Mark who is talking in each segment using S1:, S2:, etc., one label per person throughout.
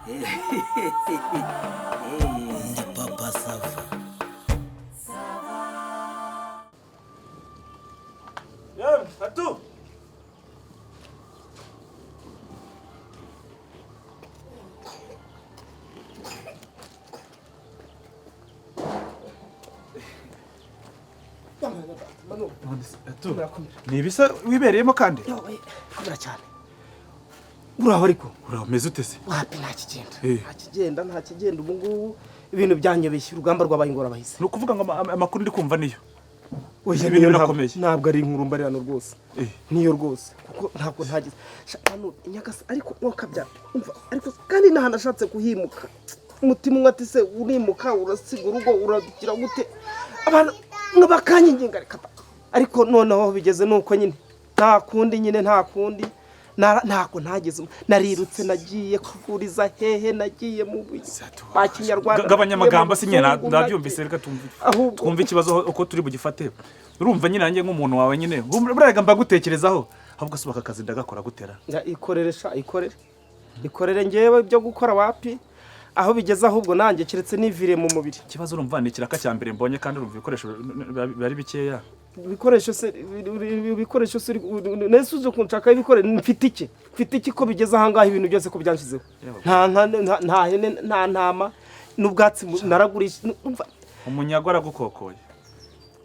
S1: Ndi papa Sava.
S2: Atu! Ni ibisa wibereyemo kandi?
S3: Fura cyane. Uraho ariko?
S2: Uraho meze ute se?
S3: Wapi nta kigenda ubu ngubu ibintu byanyobeshye urugamba rwabaye ingorabahise.
S2: Ni ukuvuga ngo amakuru ndi kumva niyo.
S3: Oya
S2: ibintu birakomeye.
S3: Ntabwo ari inkuru mbarirano rwose. Niyo rwose kuko ntabwo ntagize. Hano Nyagasa ariko mwakabya. Umva ariko kandi nahana ashatse kuhimuka. Umutima umwe ati se urimuka urasiga urugo uragira gute? Abantu nk'abakanye nginga reka. Ariko noneho bigeze nuko nyine nta kundi ntako ntageze narirutse nagiye kuvuriza hehe nagiye mu Kinyarwanda
S2: gabanyamagambo se nyine ndabyumvise reka twumve ikibazo uko turi bugifate urumva nyine nanjye nk'umuntu wawe nyine burega mbagutekerezaho ahubwo subaka akazi ndagakora gutera ikorere ngewe byo gukora wapi aho bigeze ahubwo nanjye kiretse nivire mu mubiri ikibazo urumva ni kiraka cya mbere mbonye kandi urumva ibikoresho bari bikeya
S3: ibikoresho se nese uje kunshaka mfite iki ko bigeze ahangaha ibintu byose ko byanshizeho nta hene nta ntama n'ubwatsi naragurisha
S2: umunyago aragukokoye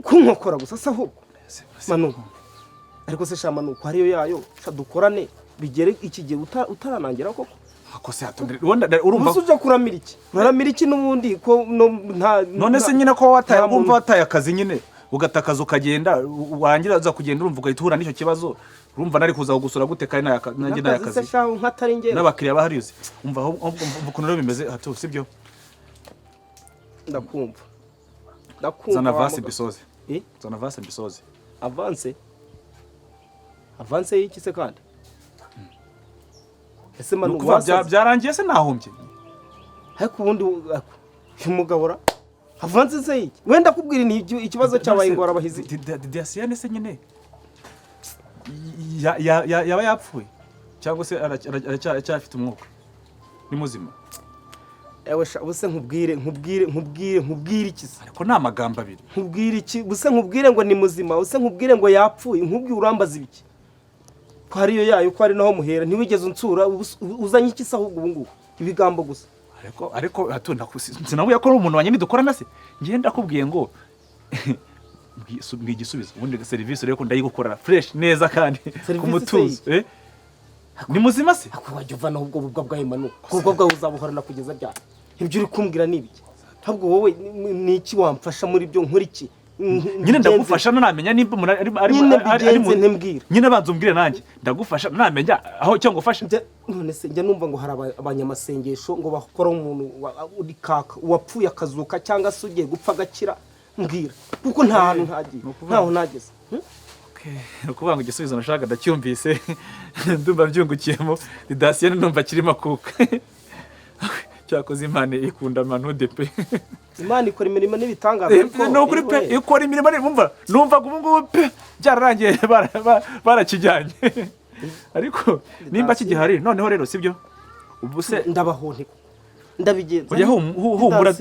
S3: kunkokora gusa se ahubwo Manu ariko se shama nuko hariyo yayo dukorane bigere iki gihe utaranangira koko
S2: akose urumva
S3: usuje uraramira iki n'ubundi ko
S2: none se nyine ko wataye akazi nyine ugatakaza ukagenda warangira uza kugenda urumva ugahita n'icyo kibazo urumva nari kuza kugusura gute kandi nanjye nayakazi n'abakiriya baharize umva ukuntu rero bimeze hato sibyo
S3: ndakumva
S2: zana vase mbisoze avance
S3: y'iki se kandi ese Manu
S2: byarangiye se nahombye
S3: ariko ubundi umugabura avanze se iki wenda kubwira ni ikibazo cyabaye ingorabahizi
S2: Diasiyane se nyine yaba yapfuye cyangwa se aracyafite umwuka ni muzima
S3: ewe ubuse nkubwire iki se
S2: ariko nta magambo abiri
S3: nkubwire iki ubuse nkubwire ngo ni muzima ubuse nkubwire ngo yapfuye nkubwire urambaza ibiki ko hariyo yayo ko ari naho muhera ntiwigeze unsura uzanye iki se ahubwo ubu ngubu ibigambo gusa
S2: ariko hatunda sinabuye ko umuntu wanye nidukorana se ngiye ndakubwiye ngo mbwigisubizo ubundi service rero ko ndayigukorera fresh neza kandi kumutuzo ni muzima se
S3: ako wajyuva naho ubwo bubwa bwa Manu ubwo bwa uzabuhorana kugeza byara ibyo uri kumbwira nibiki ntabwo wowe ni iki wamfasha muri byo nkora iki
S2: nyine ndagufasha namenya nimba ari nyine banza umbwire nanjye ndagufasha namenya aho cyo ngufasha
S3: none se njya numva ngo hari abanyamasengesho ngo bakora umuntu uri kaka wapfuye akazuka cyangwa se ugiye gupfa gakira mbwira kuko nta hantu ntaho nageze
S2: ukuvuga ngo igisubizo nashaka ndacyumvise ndumva byungukiyemo Diasiyane numva kirimo kuka cyakoze Imana ikunda Manu de pe
S3: Imana ikora imirimo n'ibitangaza
S2: no kuri pe ikora imirimo numva ubu ngubu pe byararangiye barakijyanye ariko nimba kigihari noneho rero sibyo ubuse
S3: ndabahonte ndabigenza
S2: ujya humura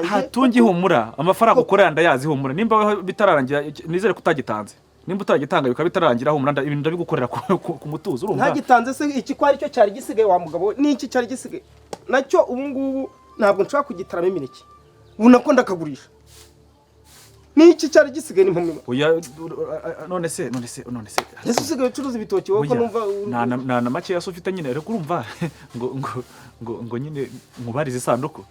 S2: hatungi humura amafaranga ukorera ndayazi humura nimba bitararangira nizere kutagitanze nimba utagitanga bikaba bitararangira humura ibintu ndabigukorera ku mutuzo urumva
S3: ntagitanze se iki kwari cyo cyari gisigaye wa mugabo n'iki cyari gisigaye nacyo ubu ngubu ntabwo nshaka kugitaramo imineke ubu nako ndakagurisha n'iki cyari gisigaye n'impamwe
S2: oya none se
S3: ese usigaye ucuruza ibitoki wowe ko numva
S2: na make yaso ufite nyine rero urumva ngo nyine mubarize isanduku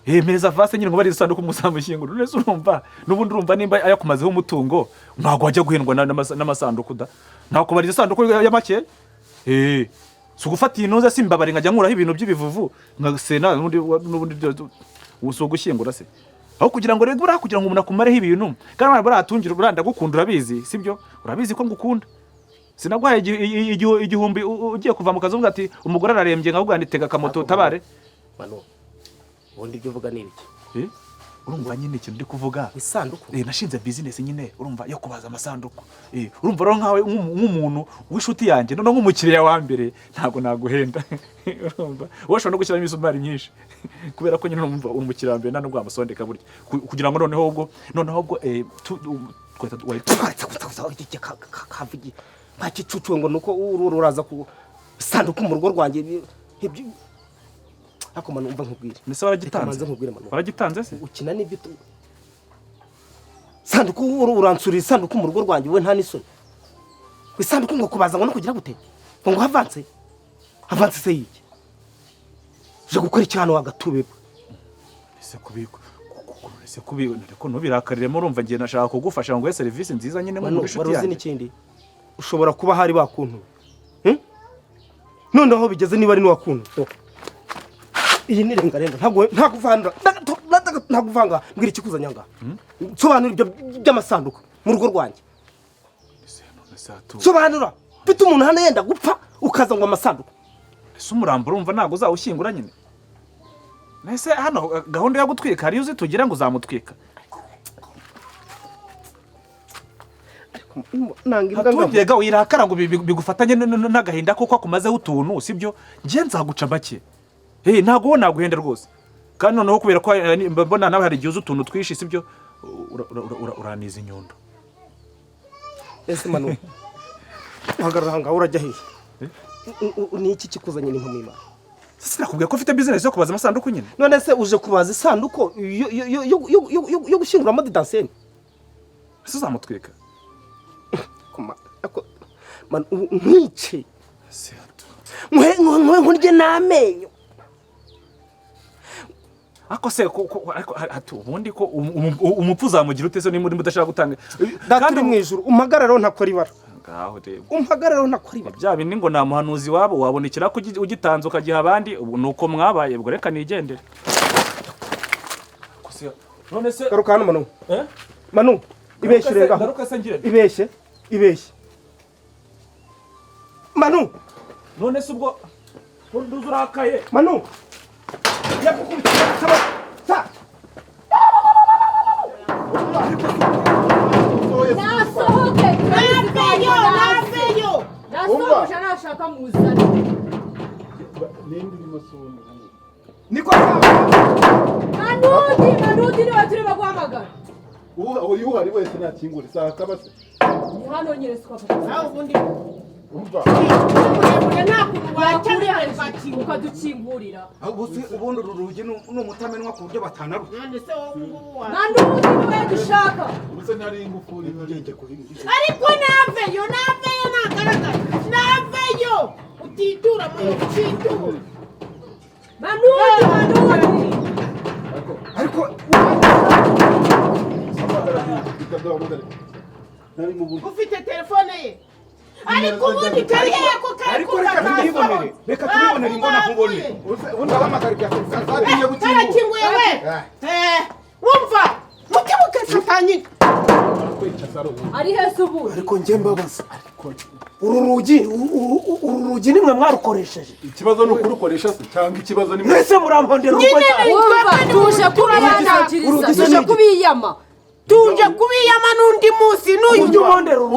S2: meza vase nyine mubarize isanduku musamushyinguro none se urumva n'ubundi urumva nimba ayakumazeho umutungo ntago wajya guhendwa n'amasanduku da nako barize isanduku ya make sugufata inoze simbabare nkajya nkuraho ibintu by'ibivuvu ngasena n'ubundi uso gushyingura se aho kugira ngo rego kugira ngo umuntu akumareho ibintu kandi baratungira uranda gukunda urabizi sibyo urabizi ko ngukunda sinagwaye igihumbi ugiye kuva mu kazi uvuga ati umugore ararembye nkahubwo nditega kamoto tabare
S3: Manu ubundi byo vuga ni ibiki
S2: urumva nyine ikintu ndi kuvuga
S3: isanduku
S2: nashinze business nyine urumva yo kubaza amasanduku urumva rero nkawe nk'umuntu w'inshuti yanjye none nk'umukiriya wa mbere ntabwo naguhenda urumva wowe ushobora no gushyiramo imisumari myinshi kubera ko nyine urumva umukiriya wa mbere nta nubwo wamusondeka burya kugira ngo noneho ubwo
S3: ntakicucuwe ngo nuko uraza ku isanduku mu rugo rwanjye ariko manu umva nkubwire
S2: mbese waragitanze se
S3: ukina n'ibyo isanduku uransurira isanduku mu rugo rwanjye wowe nta n'isoni isanduku ngo kubaza ngo no kugira gute ngo havanse se yiki uje gukora icyano wagatubeba
S2: ese kubiko ariko ntubirakariremo urumva ngiye nashaka kugufasha ngo nguhe serivisi nziza nyine mu bishuti yanjye
S3: n'ikindi ushobora kuba hari bakuntu none aho bigeze niba ari n'uwakuntu iyi ni rengarenga ntaguvanga mbwira ikikuzanyanga sobanura ibyo by'amasanduku mu rugo rwanjye sobanura bita umuntu hano yenda gupfa ukaza ngo amasanduku
S2: ese umurambo urumva ntabwo uzawushyingura nyine nese hano gahunda yo gutwika hariyo uzi tugira ngo uzamutwika hatongega wirakara ngo bigufatanye n'agahinda koko akumazeho utuntu sibyo ngiye nzaguca make ntabwo wowe naguhenda rwose kandi noneho kubera ko mbona nawe hari igihe uzi utuntu twishi sibyo uraniza inyundo
S3: ese manu uhagarara ahangaha urajya hehe ni iki kikuzanye n'impamo y'Imana
S2: sinakubwiye ko ufite business yo kubaza amasanduku nyine
S3: none se uje kubaza isanduku yo gushyinguramo didanseni
S2: ese uzamutwika
S3: nkwice nkurye n'amenyo
S2: ako se ubundi ko umupfu uzamugira utese niba urimo udashaka gutanga
S3: kandi mu ijuru umpagararo ntakora ibara
S2: ngaho reba
S3: umpagararo ntakora ibara
S2: bya bindi ngo nta muhanuzi wabo wabonekera ko ugitanze ukagiha abandi nuko mwabaye ubwo reka nigendere none se
S3: garuka hano manu manu ibeshye rengaho ibeshye manu
S2: none se ubwo nduze urakaye
S3: manu yakukubita sa
S4: nasohoke naveyo nasohoje nashaka muzana
S3: niko
S4: manudi niwe turi baguhamagara
S5: uyu uhari wese nakingura isaha kabase
S4: ni hano nyine sikwa
S5: nawe ubundi umva
S4: ukadukingurira
S3: ubundi uru rugi ni umutamenwa ku buryo batanaruka
S4: manudi niwe dushaka
S5: ubuse ntari ingufuri
S6: ariko naveyo nagaragara naveyo utitura mu utitura
S4: manudi
S3: ariko
S6: ufite telefone ye ariko ubundi kari yako kari
S3: reka tubibonere imbona nkubone ubundi abahamagara
S6: karakinguye we wumva mutibuke satanyika
S4: ari hese ubu
S3: ariko njye mbabaza uru rugi nimwe mwarukoresheje
S5: ikibazo ni ukurukoresha se cyangwa ikibazo ni
S3: mwese murampondera
S4: tuje kubanangiriza tuje kubiyama
S6: tuje kubiyama n'undi munsi n'uyu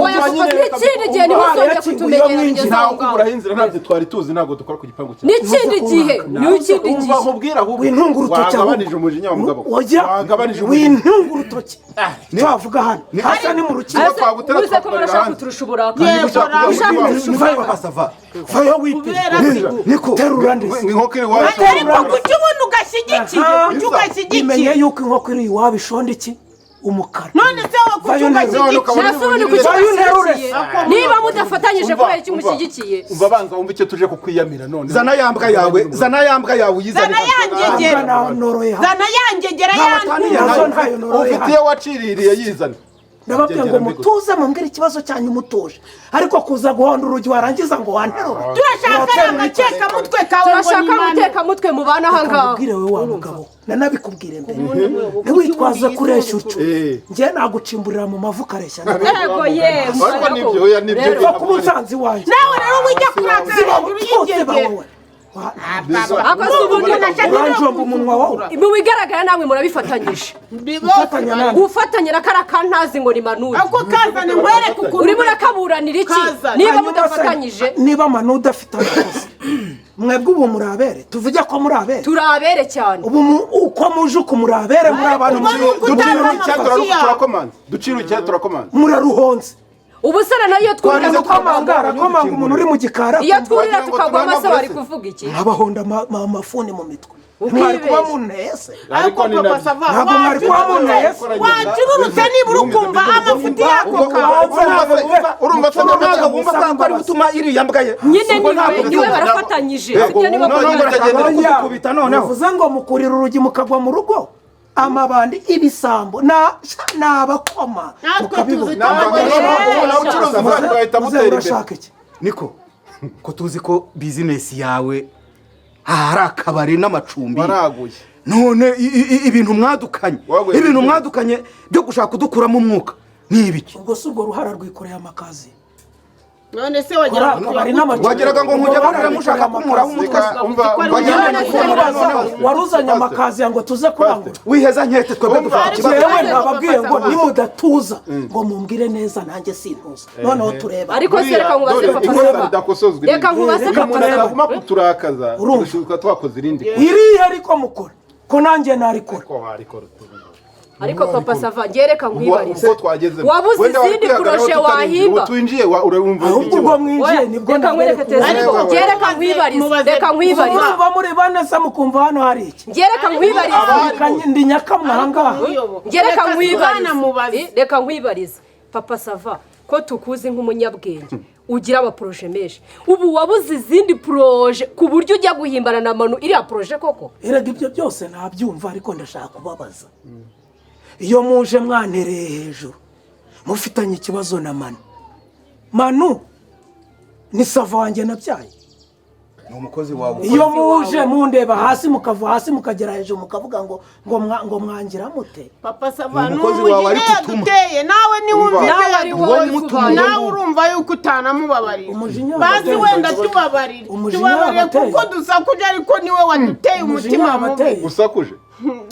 S4: oya n'ikindi gihe ntibazongere kutumenyera
S5: ntawe ukuburaho inzira ntabyo twari tuzi ntabwo dukora ku gipangu cyawe
S4: n'ikindi gihe n'ikindi gihe
S5: nkubwira ahubwo
S3: wintunga urutoki
S5: wagabanije umujinya wa mugabo wagabanije
S3: wintunga urutoki twavuga hano hasa ni mu rukiko
S5: twagutera
S4: uze ko murashaka kuturusha uburakari
S3: nivayo bakasava vayo wipira niko terura ndetse
S5: inkoko iri wacu
S6: ariko kuki ubundi ugashyigikiye
S3: imenye yuko inkoko iri iwabo ishonda iki umukara
S6: none se wakuki
S4: ugashyigikiye niba mudafatanyije kubera iki mushyigikiye
S5: umva banza wumva icyo tuje kukwiyamira none
S3: zana yambwa yawe uyizane
S6: zana yangegera
S5: ufite iyo waciririye yizane
S3: ndababwira ngo mutuze mumbwire ikibazo cyanyu mutuje ariko kuza guhonda urugi warangiza ngo wanterura
S6: turashaka agakeka mutwe kawe
S4: turashaka guteka mutwe mubana aha ngaha
S3: ubwire we wa mugabo nanabikubwire mbere ntiwitwaze kuresha utyo njye nagucimburira mu mavu ukareshya
S4: yego yego
S5: ariko nibyo oya nibyo
S3: va ku musanzi wanjye
S6: nawe rero wijya kurangara hejuru y'ingegera
S3: uranjomba umunwa wowe
S4: mu bigaragara namwe murabifatanyije gufatanya na kara kantazi ngo ni Manu
S6: ako kazane ngwereke ukuntu
S4: urimo urakaburanira iki niba mudafatanyije
S3: niba Manu udafite amakosa mwebwe ubu murabere tuvuge ko murabere
S4: turabere cyane
S3: ubu uko muje uko murabere muri abantu
S5: ducira icyaturakomanda
S3: muraruhonze
S4: ubusara nayo twurira
S3: komanga umuntu uri mu gikara
S4: iyo twurira tukagwama se bari kuvuga iki
S3: abahonda amafuni mu mitwe mwari kuba munese
S6: ariko papa sava
S3: ntabwo mwari kuba munese
S6: wacururutse nibura ukumva amafuti yako
S5: urumva ko ntabwo wumva ko ari gutuma iriya mbwa ye
S4: nyine niwe barafatanyije sibyo niba
S5: kubita noneho
S3: uvuze ngo mukurira urugi mukagwa mu rugo amabandi ibisambo n'abakoma
S5: urashaka iki niko ko tuzi ko bizinesi yawe hari akabari n'amacumbi none ibintu mwadukanye byo gushaka kudukuramo umwuka ni ibiki
S3: ubwo si ubwo ruhara rwikoreye amakazi
S6: none se
S5: wageraga ngo nkujya barira mushaka kumuraho umutwe
S3: waruzanye amakazi ngo tuze kurangura
S5: wiheza nkete twebwe dufite
S3: ikibazo yewe nababwiye ngo nimudatuza ngo mumbwire neza nanjye sintuza noneho tureba
S4: ariko se reka nkubaze reka nkubaze
S5: papa kuturakaza dushuka twakoze irindi
S3: iriya ariko mukora ko nanjye narikora
S4: ariko papa sava gereka nkwibarize wabuze izindi kuroshe wahimba
S5: twinjiye urumva
S3: ubwo mwinjiye nibwo
S4: ariko gereka nkwibarize reka nkwibarize
S3: urumva muri bane se mukumva hano hari iki
S4: gereka nkwibarize
S3: ndi nyakamwanga
S4: reka nkwibarize papa sava ko tukuzi nk'umunyabwenge ugira abaproje menshi ubu wabuze izindi proje ku buryo ujya guhimbana na Manu iriya proje koko
S3: erega ibyo byose nabyumva ariko ndashaka kubabaza iyo muje mwantereye hejuru mufitanye ikibazo na Manu ni sava wanjye nabyaye
S5: ni umukozi wawe
S3: iyo muje mundeba hasi mukava hasi mukagera hejuru mukavuga ngo mwangira mute
S6: papa sava n'umukozi ariko uteye nawe nawe urumva yuko utanamubabarira bazi wenda tubabarire kuko dusakuje ariko niwe waduteye umutima mubi
S5: usakuje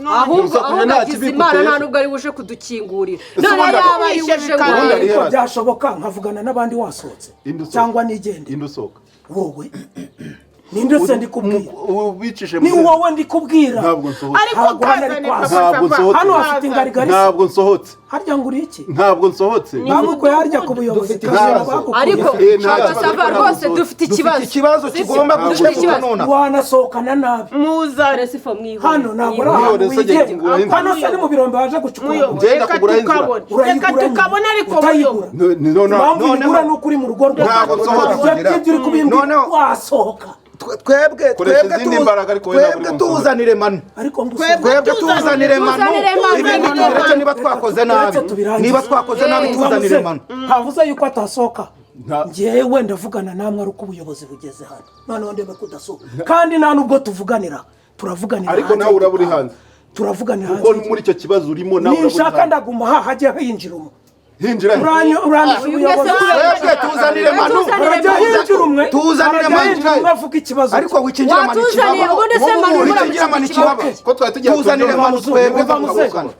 S4: ahubwo aho nagize imana nta nubwo ari buje kudukingurira none yaba ari buje
S3: ngo byashoboka nkavugana n'abandi wasohotse cyangwa nigende
S5: indusoka
S3: wowe ninde se ndikubwira ni wowe ndikubwira
S5: ntabwo nsohotse
S6: ariko kazane
S3: hano hafite ingarigari
S5: ntabwo nsohotse
S3: harya nguri iki
S5: ntabwo nsohotse
S3: ntabwo yarya ku buyobozi
S4: ariko sava rwose dufite
S5: ikibazo kigomba gukemuka none
S3: wanasohokana nabi
S6: muzare
S4: sifa mwiho
S3: hano ntabwo hano se ni mu birombe waje gucukura
S6: reka tukabona ariko
S3: none nuko uri mu rugo rwawe
S5: none
S3: wasohoka
S5: twebwe tuzanire Manu twebwe tuzanire Manu ibintu niba twakoze nabi tuzanire Manu
S3: havuze yuko atasohoka njyewe ndavugana namwe ari uko ubuyobozi bugeze hano noneho ndebe kudasohoka kandi nta nubwo turavuganira
S5: ariko nawe uraburi hanze
S3: turavuganira hanze
S5: kuko muri icyo kibazo urimo nawe
S3: nishaka ndaguma hajya hinjira
S5: hinjira
S3: twebwe
S5: tuzanire Manu tuzanire Manu
S3: bavuga ikibazo
S5: ariko wikingira Manu ko twari tugiye
S3: tuzanire Manu twebwe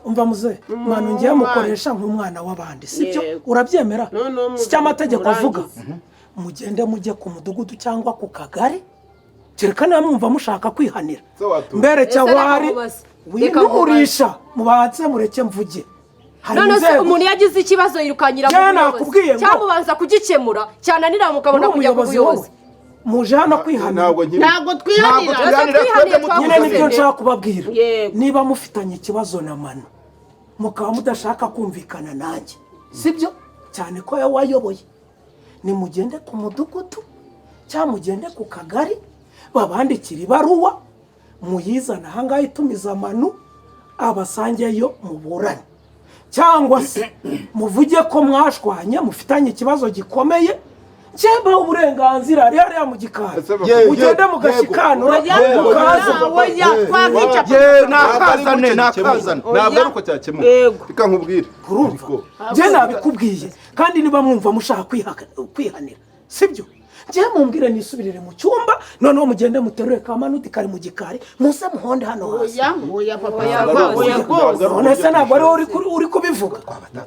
S3: umva muze Manu ngiye mukoresha nk'umwana w'abandi sibyo urabyemera si cy'amategeko avuga mugende mujye ku mudugudu cyangwa ku kagari kereka namwumva mushaka kwihanira mbere cyawari winurisha mubatse mureke mvuge
S4: none se umuntu yagize ikibazo yirukanyira mu buyobozi cyangwa ubanza kugikemura cyananira mukabona kujya ku buyobozi
S3: muje hano kwihanira
S6: ntabwo twihanira
S3: nyine nibyo nshaka kubabwira niba mufitanye ikibazo na Manu mukaba mudashaka kumvikana nanjye sibyo cyane ko wayoboye nimugende ku mudugudu cyangwa mugende ku kagari babandikira ibaruwa muyizana ahangaha itumiza Manu abasangeyo muburane cyangwa se muvuge ko mwashwanye mufitanye ikibazo gikomeye cyeba uburenganzira hariya mu gikari ugende mugashikanura
S5: nakazane ntabwo ari uko cyakemuka reka nkubwire
S3: urumva njye nabikubwiye kandi niba mwumva mushaka kwihanira sibyo
S7: je mumbwire nisubirire mu cyumba noneho mugende muterure ka Manudi kari mu gikari musa muhonde hano hasi
S6: oya papa oya rwose
S7: none se ntabwo ari uri kubivuga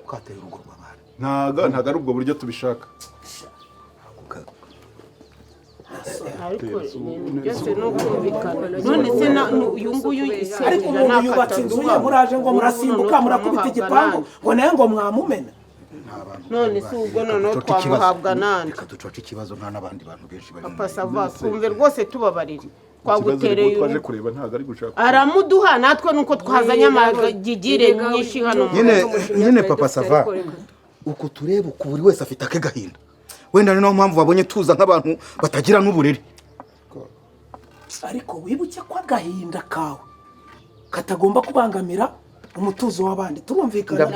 S5: twateye urugo rw'abana
S8: ntago ari ubwo buryo tubishaka
S6: ariko byose no kumvikana none se uyu nguyu
S7: ariko umuntu yubatse inzu ye muraje ngo murasimbuka murakubita igipangu ngo naye ngo mwamumena
S6: none se ubwo noneho twamuhabwa nande
S5: reka ducoce ikibazo nta n'abandi bantu benshi bari
S6: papa sava twumve rwose tubabarire twagutereye
S8: twaje kureba ntago ari gushaka
S6: aramuduha natwe nuko twazanye amagigire nyinshi hano
S5: nyine papa sava uko tureba uko buri wese afite ake gahinda wenda niyo mpamvu babonye tuza nk'abantu batagira n'uburere
S7: ariko wibuke ko agahinda kawe katagomba kubangamira umutuzo w'abandi turumvikana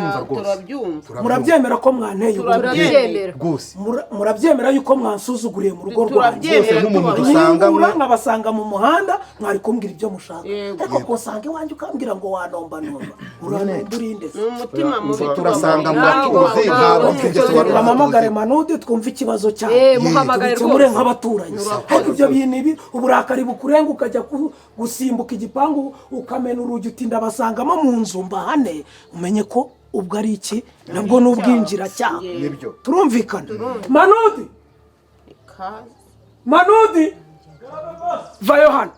S7: murabyemera ko mwanteye
S4: turabyemera
S5: rwose
S7: murabyemera yuko mwansuzuguriye mu rugo rwanjye
S5: nk'umuntu dusanga
S7: nkabasanga mu muhanda mwari kumbwira ibyo mushaka ariko kusanga iwanjye ukambwira ngo wanomba nomba uranomba urinde
S6: umutima mubi
S5: turasanga mu batuzi ntabwo twigeze
S7: bamamagare Manudi twumva ikibazo cyawe
S4: muhamagare
S7: rwose nk'abaturanyi ariko ibyo bintu ibi uburakari bukurenga ukajya gusimbuka igipangu ukamena urugi utinda basangamo mu nzu mbahane umenye ko ubwo ari iki nabwo n'ubwinjira cyane turumvikana Manudi vayo hano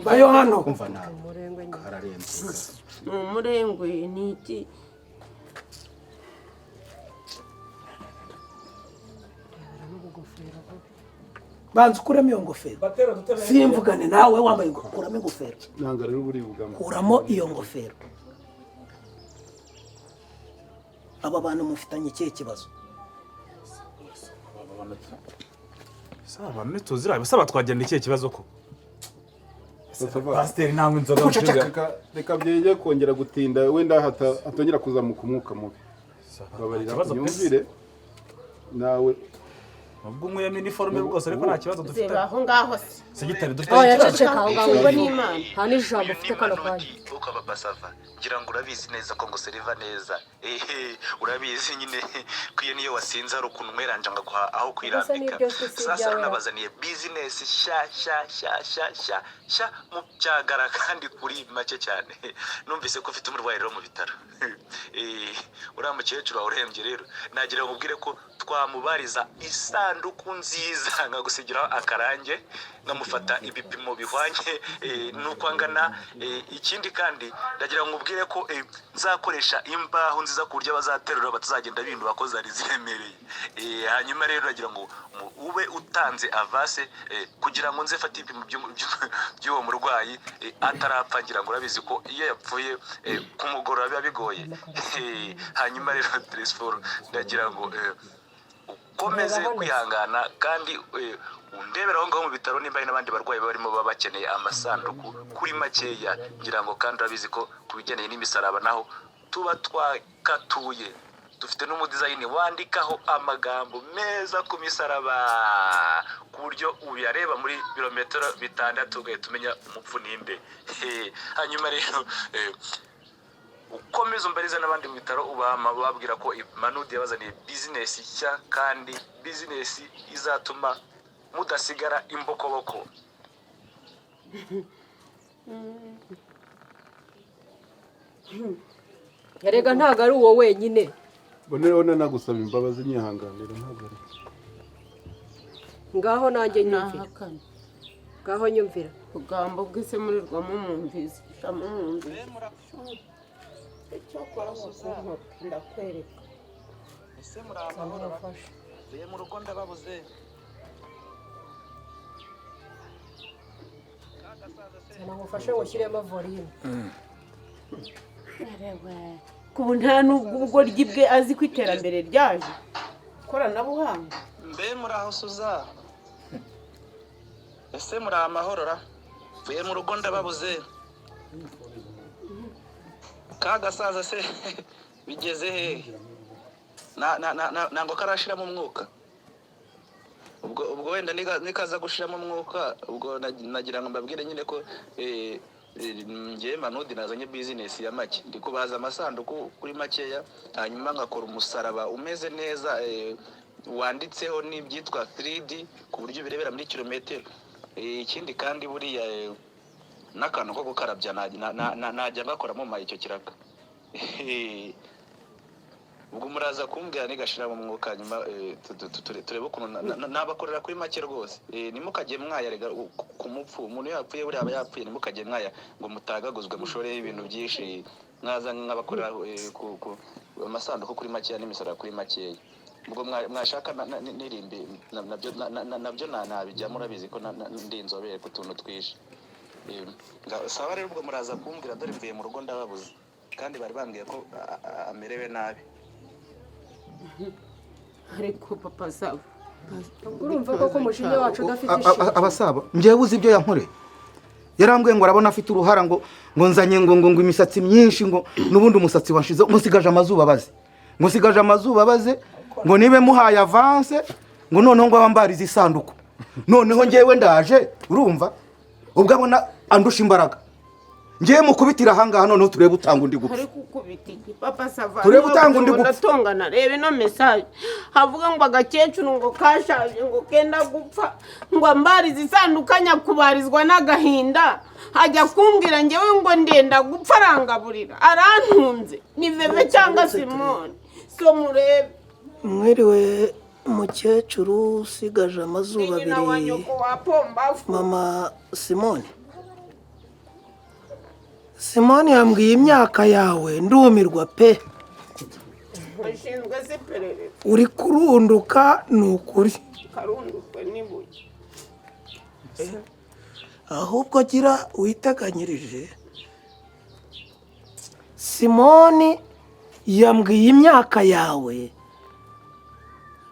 S7: vayo hano
S6: umurengwe ni iki
S7: banza ukuremo iyo ngofero simvugane nawe wambaye kuramo ingofero
S8: nangara n'uburi bugamo
S7: kuramo iyo ngofero aba bantu mufitanye ikihe kibazo
S2: abantu ntituzira basaba twagenda ikihe kibazo ko pasiteri ntabwo inzoga
S8: reka byeye kongera gutinda wenda hatongera kuzamuka umwuka mubi babarira kunyumvire nawe
S2: ubwo umwe uniforme rwose ariko nta kibazo dufite
S6: aho ngaho
S2: se gitari dufite
S4: yaceceka aho ngaho
S6: ubwo ni Imana
S4: nta n'ijambo ufite kano kanya
S1: ukaba basava ngira ngo urabizi neza ko ngo seriva neza urabizi nyine kwiye niyo wasinze ari ukuntu mweranje ngaguha aho kwirambika sasa nabazaniye business sha mu cyagara kandi kuri make cyane numvise ko ufite umurwayi rero mu bitaro uriya mukecuru urembye rero nagira ngo ubwire ko twamubariza isanduku nziza nkagusigiraho akarange nkamufata ibipimo bihwanye nuko angana ikindi kandi ndagira ngo ubwire ko nzakoresha imbaho nziza ku buryo bazaterura batazagenda bintu bakoze ari ziremereye hanyuma rero ndagira ngo ube utanze avase kugira ngo nze fate ibipimo by'uwo murwayi atarapfa ngira ngo urabizi ko iyo yapfuye kumugorora biba bigoye hanyuma rero Tresfor ndagira ngo ukomeze kwihangana kandi undebera aho ngaho mu bitaro nimba hari n'abandi barwayi barimo baba bakeneye amasanduku kuri makeya ngira ngo kandi urabizi ko ku bigeneye n'imisaraba naho tuba twakatuye dufite n'umudizayini wandikaho amagambo meza ku misaraba ku buryo uyareba muri birometero 6 ugahita umenya umupfu ninde hanyuma rero ukomeza umbariza n'abandi mu bitaro ubama babwira ko Manudi yabazaniye business nshya kandi business izatuma mudasigara imbokoboko
S4: yarega ntago ari uwo wenyine
S8: bonereho nagusaba imbabazi nyihanganira ntago ari
S4: ngaho nanjye nyumvira ngaho nyumvira
S6: ugambo bwise murirwamo mumvizi shamumvizi ndakwereka
S1: ese murabafasha uye mu rugo ndababuze
S4: namufashe ngo ushyiremo volume
S6: kubu nta n'ubwo ryibwe azi ko iterambere ryaje koranabuhanga
S1: mbe muraho suza ese muri amahorora uye mu rugo ndababuze kagasaza se bigeze hehe nango karashiramo umwuka ubwo wenda nikaza gushiramo umwuka ubwo nagira ngo mbabwire nyine ko ngiye Manudi nazanye business ya make ndi kubaza amasanduku kuri makeya hanyuma ngakora umusaraba umeze neza wanditseho n'ibyitwa 3D ku buryo birebera muri kilometero. Ikindi kandi buriya n'akantu ko gukarabya najya bakoramo icyo kiraka. Ubwo muraza kumbwira nigashira mu mwuka nyuma turebe ukuntu nabakorera kuri make rwose. Nimukajye mwayarega ku mupfu umuntu yapfuye buri aba yapfuye, nimukajye mwaya ngo mutagaguzwe mushoreye ibintu byinshi mwaza nk'abakorera ku amasanduku kuri make n'imisara kuri make. Ubwo mwashaka nirimbi nabyo nabijya murabizi ko ndi inzobere ku tuntu twishe. Sawa rero ubwo muraza kumbwira dore mvuye mu rugo ndababuze kandi bari bambwiye ko amerewe nabi.
S6: ariko papa Sava
S4: urumva ko umujinya wacu udafite ishingiro.
S5: Abasaba njyewe uzi ibyo yankoreye, yarambwiye ngo arabona afite uruhara ngo nzanye ngo imisatsi myinshi ngo n'ubundi umusatsi washize ngo sigaje amazuba baze ngo nibe muhaye avance ngo noneho ngo abambarize isanduku. Noneho njyewe ndaje urumva ubwo abona andusha imbaraga, njyewe mukubitira ahangaha noneho turebe utanga undi gupfa.
S6: ariko ukubita iki papa Sava
S5: Turebe utanga undi gupfa.
S6: ndatongana rebe no message havuga ngo agakecuru ngo kashaje ngo kenda gupfa ngo ambarize isandukanya kubarizwa n'agahinda, hajya kumbwira njyewe ngo ndenda gupfa arangaburira arantunze ni Veve cyangwa Simone. So murebe
S7: mwiriwe mukecuru usigaje amazuba abiri mama Simone yambwiye imyaka yawe ndumirwa pe,
S6: ashinzwe ziperereza
S7: uri kurunduka ni ukuri,
S6: karundukwe n'ibuye
S7: ahubwo gira witeganyirije. Simone yambwiye imyaka yawe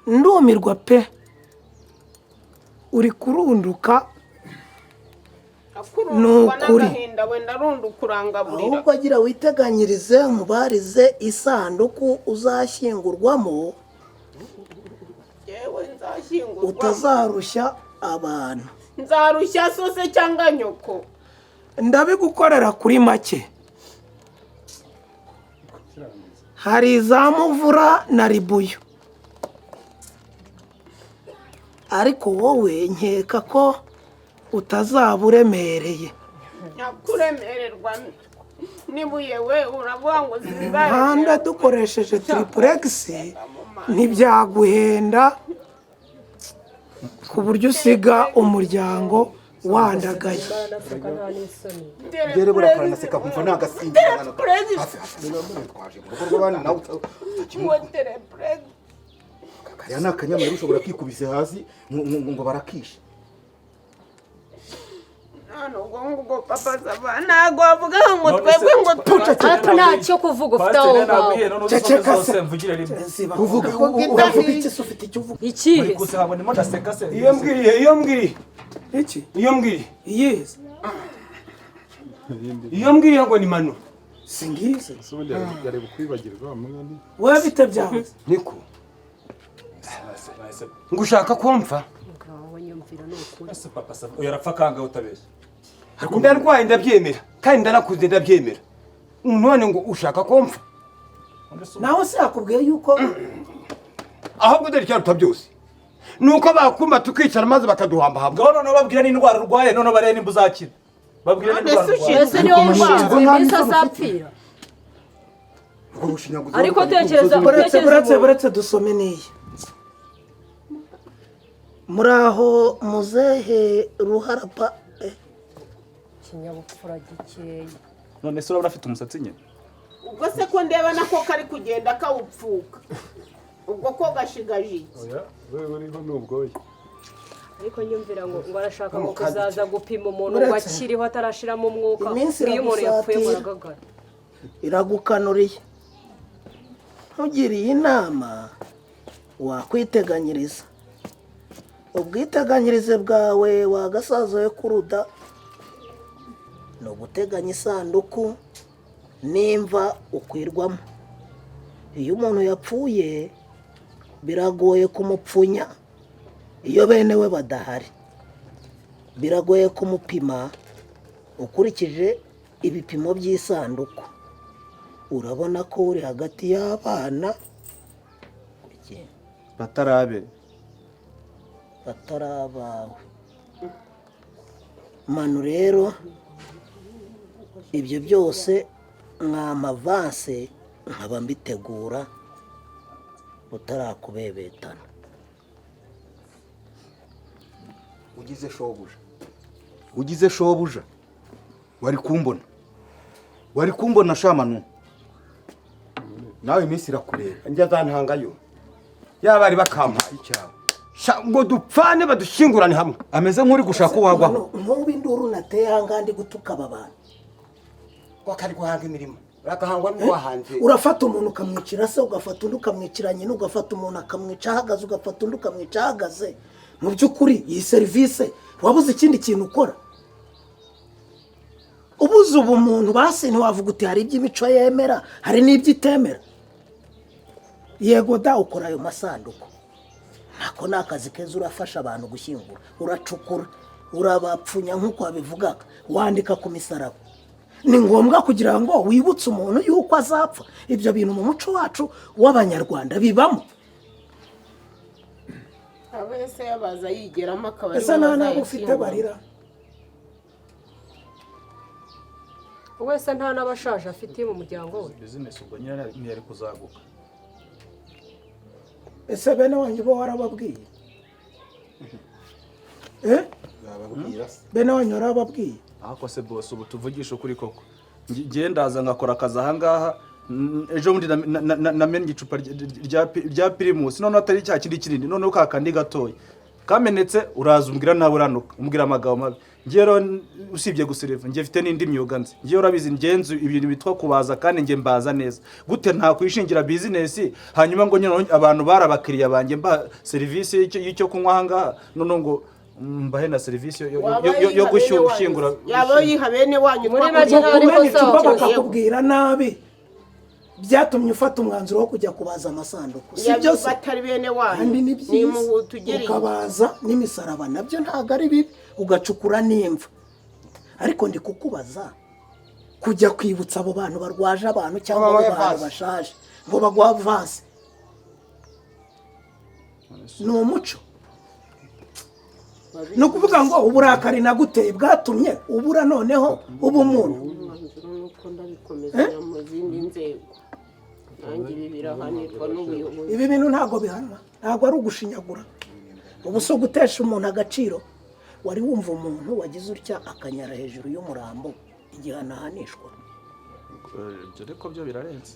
S7: ndumirwa pe, uri kurunduka ni ukuri, ahubwo agira witeganyirize umubarize isanduku uzashyingurwamo utazarushya abantu.
S6: nzarushya sose cyangwa nyoko,
S7: ndabigukorera kuri make. hari za muvura na ribuyu, ariko wowe nkeka ko utazaba uremereye.
S6: nyakuremererwa nibuye we uravuga ngo zibare
S7: mpanda dukoresheje triplex ntibyaguhenda ku buryo usiga umuryango wandagaye.
S5: Ngere burakarana seka kumva nagasinda ngana. Twaje mu rugo rw'abana nawe kaya nakanyamara ushobora kwikubise hasi ngo barakisha.
S6: ngo papa Sava ntago bavuga ngo twebwe ngo
S4: ariko ntacyo kuvuga ufite aho ngaho.
S2: ceceka se mvugire rimwe
S5: Uvuga
S7: uravuga iki se ufite icyo uvuga?
S4: Ikihe
S2: gusa habone mo ndaseka se.
S9: iyo mbwiriye
S7: Iki?
S9: iyo mbwiriye
S7: Yes.
S9: iyo mbwiriye ngo ni manu
S7: Singize.
S8: Ubundi yareba kwibagirwa mwene.
S7: Wowe bite byawe?
S9: niko ngo ushaka kumva
S2: Ese papa Sava uyarapfa kanga utabeshya.
S9: ndarwaye ndabyemera kandi ndanakuze ndabyemera, none ngo ushaka kumva
S7: Nawe se yakubwiye yuko
S9: ahubwo dore cyaruta byose nuko bakumba tukicara maze bakaduhamba hamwe.
S2: Ngaho none babwira n'indwara urwaye none bareye nimba uzakira. Babwira n'indwara urwaye.
S4: ese niyo nshinzwe iminsi azapfira. Ariko tekereza
S7: buretse dusome n'iyi. Muraho muzehe ruharapa
S4: kinyabupfura gikeya.
S2: None se urabona afite umusatsi nyine.
S6: ubwo se ko ndeba nako kari kugenda kawupfuka ubwo ko gashigaje iki?
S8: Oya, wewe uriho nubwoye.
S4: Ariko nyumvira ngo arashaka ngo kuzaza gupima umuntu ngo akiriho atarashiramo umwuka. Iyo umuntu yapfuye muragagara.
S7: Iragukanuriye. Ntugiriye inama wakwiteganyiriza. Ubwiteganyirize bwawe wagasaza we kuruda no guteganya isanduku nimva ukwirwamo. Iyo umuntu yapfuye biragoye kumupfunya iyo bene we badahari, biragoye kumupima ukurikije ibipimo by'isanduku. Urabona ko uri hagati y'abana
S5: batarabe
S7: batarabawe. Manu rero ibyo byose mwamavanse nkaba mbitegura utarakubebetana.
S5: ugize shobuja wari kumbona shamanu nawe iminsi irakureba
S9: njya zantangayo yaba ari bakampaye icyawe ngo dupfane badushingurane hamwe
S5: ameze nk'uri gushaka uwagwaho.
S7: Ntuba induru nateye ahangaha ndi gutuka aba bantu.
S9: wakari guhanga imirimo urakahangwa n'uwahanze.
S7: Urafata umuntu ukamwicira se, ugafata undi ukamwicira nyine, ugafata umuntu akamwica ahagaze, ugafata undi ukamwica ahagaze. Mu by'ukuri iyi serivisi wabuze ikindi kintu ukora. Ubuze ubumuntu basi ntiwavuga uti hari iby'imico yemera hari n'ibyo itemera. Yego da ukora ayo masanduku, nako ni akazi keza. Urafasha abantu gushyingura, uracukura, urabapfunya nk'uko wabivugaga, wandika ku misaraba. Ni ngombwa kugira ngo wibutse umuntu yuko azapfa. Ibyo bintu mu muco wacu w'Abanyarwanda bibamo.
S6: abese yabaza yigeramo akaba
S7: Ese nta ufite barira
S4: wese nta n'abashaje afite mu muryango we.
S2: business ubwo nyine ntiyari kuzaguka.
S7: ese bene wanyu bo warababwiye? Bene wanyu warababwiye?
S2: Ako se boss ubu tuvugisha ukuri koko. Ngiye ndaza ngakora akazi ahangaha ejo bundi namenye icupa rya Primus none atari cya kindi kinini none ukakandi gatoya kamenetse uraza umbwira nawe uranuka umbwira amagabo mabi. Ngiye rero usibye gusereva ngiye mfite n'indi myuga nzi. Ngiye urabizi ngenzu ibintu bitwa kubaza kandi ngiye mbaza neza. Gute nta kwishingira business hanyuma ngo nyine abantu barabakiriya banjye mba service y'icyo kunywa ahangaha none ngo mbahe na serivisi yo gushyingura.
S6: yaba yiha bene wanyu
S4: muri make
S7: ariko icupa bakakubwira nabi byatumye ufata umwanzuro wo kujya kubaza amasanduku. Si byo se
S6: batari bene wanyu
S7: kandi ni byiza ukabaza n'imisaraba nabyo ntabwo ari bibi, ugacukura n'imva. Ariko ndi kukubaza kujya kwibutsa abo bantu barwaje abantu cyangwa abo bantu bashaje ngo bagwa avance ni umuco. Ni ukuvuga ngo uburakari naguteye bwatumye ubura noneho ubu umuntu.
S6: nuko ndabikomeza mu zindi nzego nanjye ibi birahanirwa n'ubuyobozi.
S7: Ibi bintu ntabwo bihanwa, ntabwo ari ugushinyagura. Ubu so gutesha umuntu agaciro. Wari wumva umuntu wagize utya akanyara hejuru y'umurambo igihano ahanishwa?
S2: Ariko byo birarenze.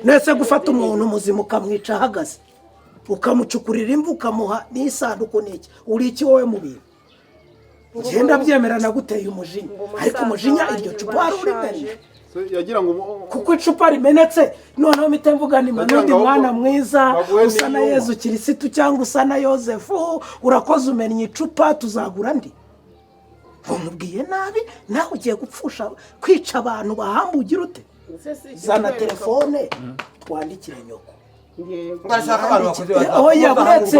S7: Nese gufata umuntu muzima ukamwica ahagaze ukamucukurira imvu ukamuha n'isanduku n'iki uri iki wowe mu bintu? Genda byemera naguteye umujinya, ariko umujinya iryo cupa wari urimenye
S8: yagira ngo
S7: kuko icupa rimenetse noneho mpite mvuga ni Manudi mwana mwiza usa na Yezu Kirisitu cyangwa usa na Yozefu urakoze umenya icupa tuzagura ndi. Umubwiye nabi nawe ugiye gupfusha kwica abantu bahambugira ute? Zana telefone twandikire nyoko.
S9: ngashaka abantu bakoze
S7: Oya buretse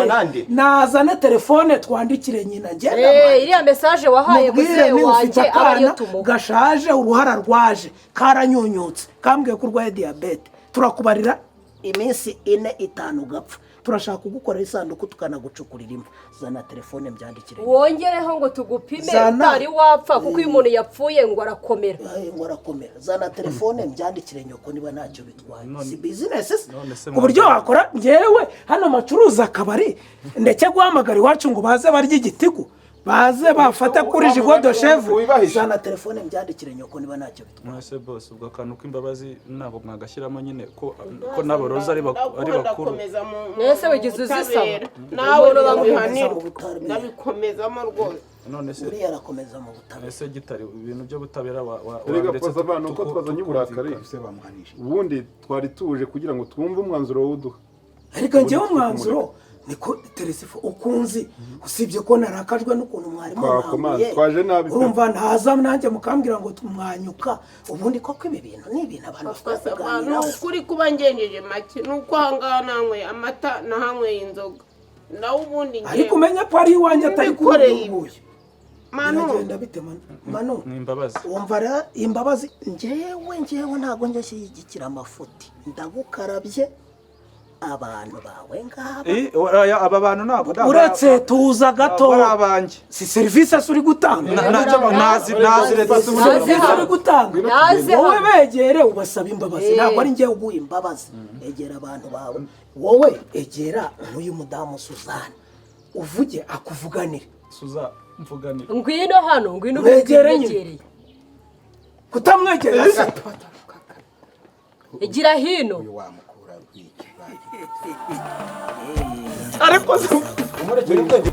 S7: nazana telefone twandikire nyina
S4: iriya message wahaye muze wanje abariyo tumuga
S7: gashaje uruhara rwaje karanyunyutse kambwiye ko urwaye diabete turakubarira iminsi 4-5 gapfa. Turashaka kugukorera isanduku tukanagucukurira imva. Zana telefone mbyandikire
S4: wongereho ngo tugupime utari wapfa kuko uyu muntu yapfuye ngo arakomera.
S7: Ngo arakomera. Zana telefone mbyandikire nyoko niba ntacyo bitwaye. Si business ku buryo wakora ngewe hano macuruza akabari ndetse guhamagara iwacu ngo baze barya igitigu baze bafata kuri Jigodo chef. Zana telefone mbyandikire nyoko niba ntacyo bitwaye.
S2: Mwese boss ubwo kantu k'imbabazi nabo mwagashyiramo nyine ko nabo roza ari bakuru.
S4: Nese wigize uzisaba
S6: nawe babihanirwa ndabikomezamo rwose.
S2: None se
S7: uri yarakomeza mu butabera.
S2: Ese gitari ibintu byo butabera
S8: ndetse abantu ko twazanye uburakari ubundi twari tuje kugira ngo twumve umwanzuro w'uduha.
S7: Ariko ngewe umwanzuro niko Teresifu ukunzi usibye ko narakajwe n'ukuntu mwarimu namuye
S8: twaje nabi
S7: urumva ntaza nanjye mukambwira ngo tumwanyuka. Ubundi koko ibi bintu ni ibintu abantu
S6: bakaganira ukuri kuba ngenjeje make nuko hangana nanywe amata na hanyweye inzoga nawe ubundi ngiye
S7: ariko umenya ko ari iwanjye atari kurebuye Manu ngenda bite Manu
S2: n'imbabazi
S7: wumva imbabazi ngewe ntago njye shyigikira amafuti ndagukarabye abantu bawe ngaba
S2: aba bantu ntabwo
S7: uretse tuza gato
S2: ari abanjye
S7: si serivisi uri gutanga
S2: nazi leta
S7: serivisi uri gutanga
S4: Naze
S7: wowe begere ubasaba imbabazi ntabwo ari njyewe uguha imbabazi egera abantu bawe wowe egera nk'uyu mudamu Suzanne uvuge akuvuganire
S2: Suza mvuganire
S4: ngwino hano ngwino
S7: Mwegeranye. kutamwegereza
S4: igira hino
S5: wamukura rwiki
S2: ariko
S9: umurekere ubwenge